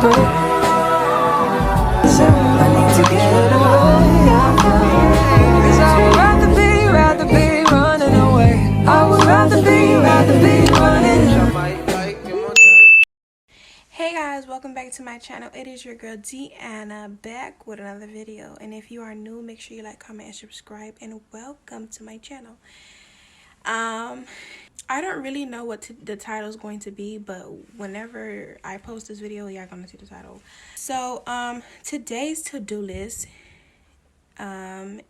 Hey guys, welcome back to my channel. It is your girl Deanna back with another video, and if you are new, make sure you like, comment, and subscribe, and welcome to my channel. I don't really know what the title is going to be, but whenever I post this video, y'all gonna see the title. So today's to-do list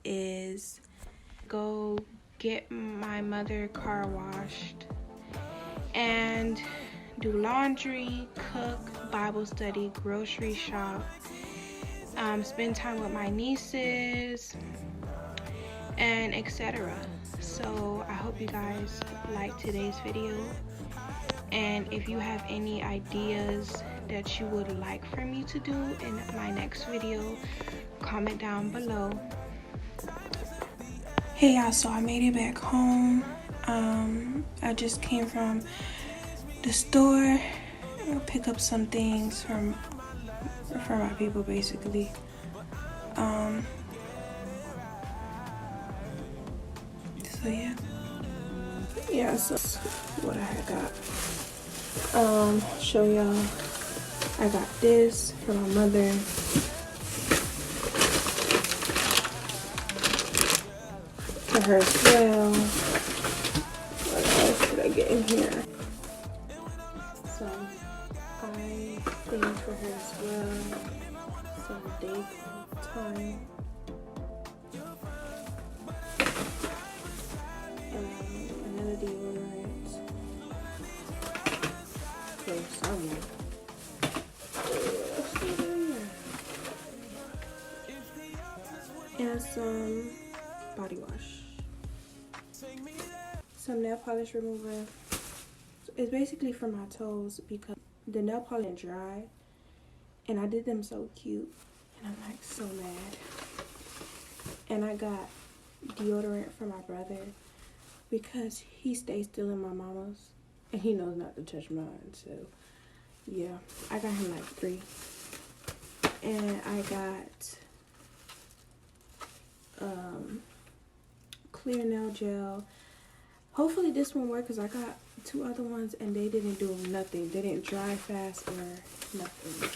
is go get my mother car washed and do laundry, cook, Bible study, grocery shop, spend time with my nieces, and etc. So I hope you guys like today's video, and if you have any ideas that you would like for me to do in my next video, comment down below. Hey y'all, so I made it back home. I just came from the store. I'll pick up some things for my people, basically. So yeah, so what I got. Show y'all. I got this for my mother. For her as well. What else did I get in here? Some eye things for her as well. Some daytime. Another deodorant. For summer. And some body wash. Some nail polish remover. It's basically for my toes because the nail polish is dry and I did them so cute and I'm like so mad. And I got deodorant for my brother because he stays still in my mama's and he knows not to touch mine. So yeah, I got him like 3. And I got clear nail gel. Hopefully this one works because I got 2 other ones and they didn't do nothing. They didn't dry fast or nothing.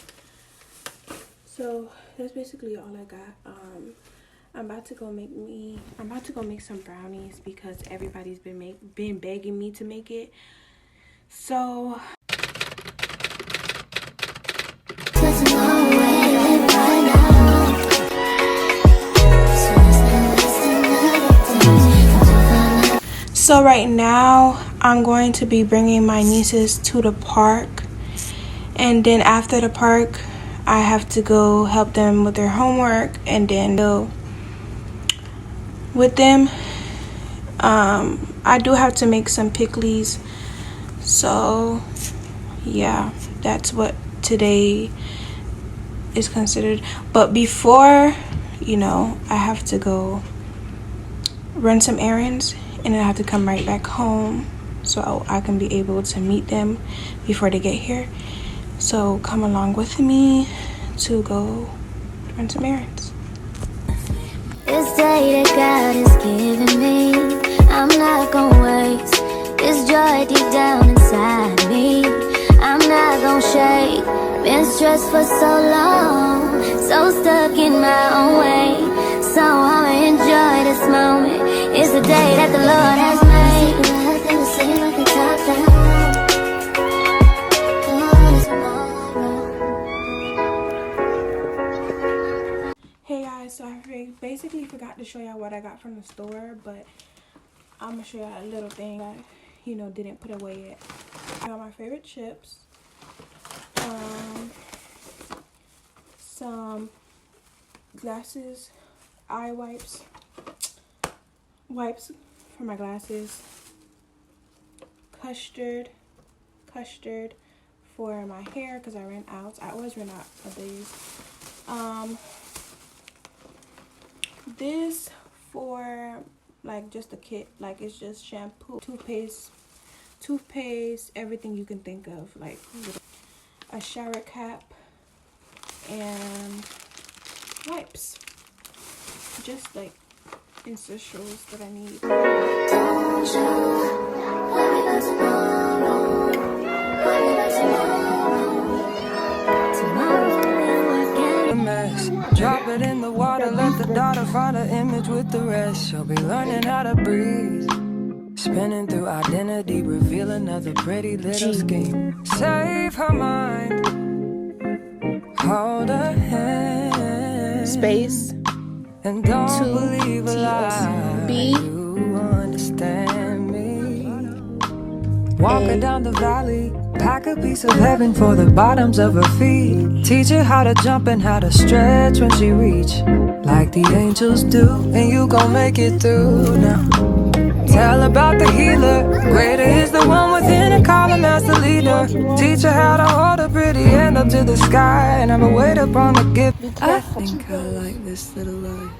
So that's basically all I got. I'm about to go make some brownies because everybody's been begging me to make it. So right now I'm going to be bringing my nieces to the park, and then after the park I have to go help them with their homework and then go with them. I do have to make some pickles, so yeah, that's what today is considered. But before, I have to go run some errands and then I have to come right back home so I can be able to meet them before they get here. So come along with me to go run some errands. This day that God has given me, I'm not gonna waste this joy deep down inside me. I'm not gonna shake. Been stressed for so long, so stuck in my own way. So I'ma enjoy this moment. It's the day that the Lord has made. Nothing to say, nothing to talk down. Hey guys, so I basically forgot to show y'all what I got from the store, but I'm gonna show y'all a little thing I didn't put away yet. I got my favorite chips, some glasses, eye wipes for my glasses, custard for my hair because I ran out. I always run out of these. This for like just a kit, like it's just shampoo, toothpaste, everything you can think of, like a shower cap, and wipes. Just like essentials that I need. Don't you worry about tomorrow. Worry about tomorrow. Tomorrow we'll work out. A mess. Drop it in the water, let the daughter find an image with the rest. She'll be learning how to breathe. Spinning through identity, reveal another pretty little scheme. Save her mind. Hold her hand. Space. And don't 2 believe a lie. B. You understand me. Walking down the valley, pack a piece of heaven for the bottoms of her feet. Teach her how to jump and how to stretch when she reach, like the angels do, and you gon' make it through now. Tell about the healer. Greater is the one within and call him as the leader. Teach her how to hold a pretty hand up to the sky and never wait upon the gift. I think I like this little life.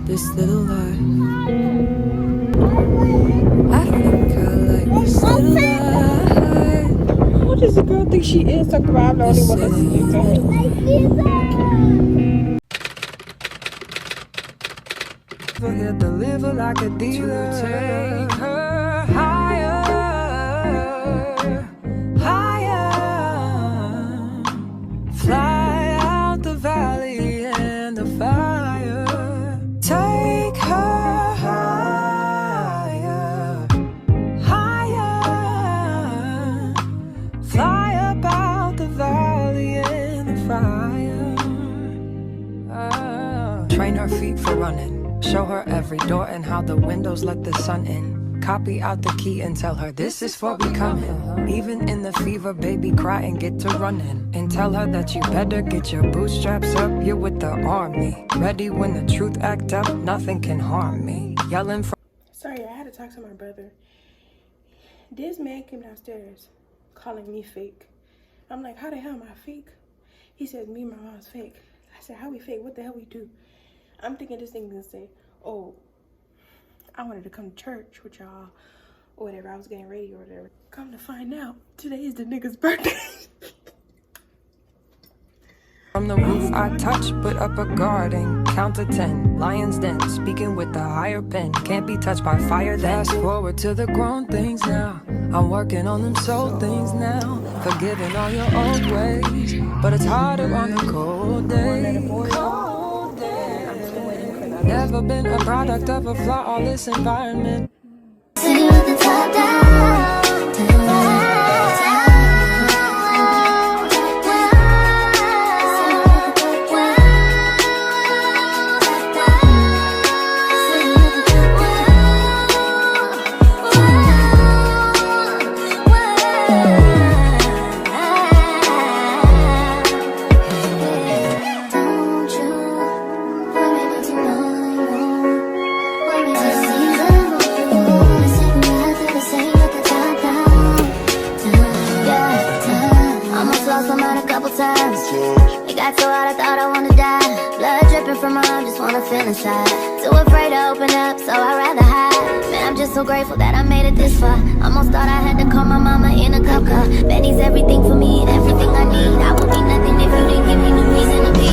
This little life. I think I like this little life. What does the girl think she is? Talking about I'm the only one listening to her. Forget to live her like a dealer. To take her higher, higher. Fly out the valley and the fire. Take her higher, higher. Fly up out the valley and the fire. Train her feet for running. Show her every door and how the windows let the sun in. Copy out the key and tell her this is for becoming. Even in the fever, baby, cry and get to running. And tell her that you better get your bootstraps up. You're with the army. Ready when the truth act up, nothing can harm me. Yelling from... Sorry, I had to talk to my brother. This man came downstairs calling me fake. I'm like, how the hell am I fake? He said, me and my mom's fake. I said, how we fake? What the hell we do? I'm thinking this thing gonna say, oh, I wanted to come to church with y'all or whatever. I was getting ready or whatever. Come to find out, today is the nigga's birthday. From the roof I touch, put up a guarding. Count to 10, lion's den, speaking with the higher pen. Can't be touched by fire, fast forward to the grown things now. I'm working on them soul things now. Forgiving all your old ways, but it's harder on the cold days. Never been a product of a flawless environment. See you at the top down. It got so hot I thought I wanna die. Blood dripping from my arm, just wanna feel inside. Too afraid to open up, so I'd rather hide. Man, I'm just so grateful that I made it this far. Almost thought I had to call my mama in a cop car. Betty's everything for me and everything I need. I would be nothing if you didn't give me no reason to be.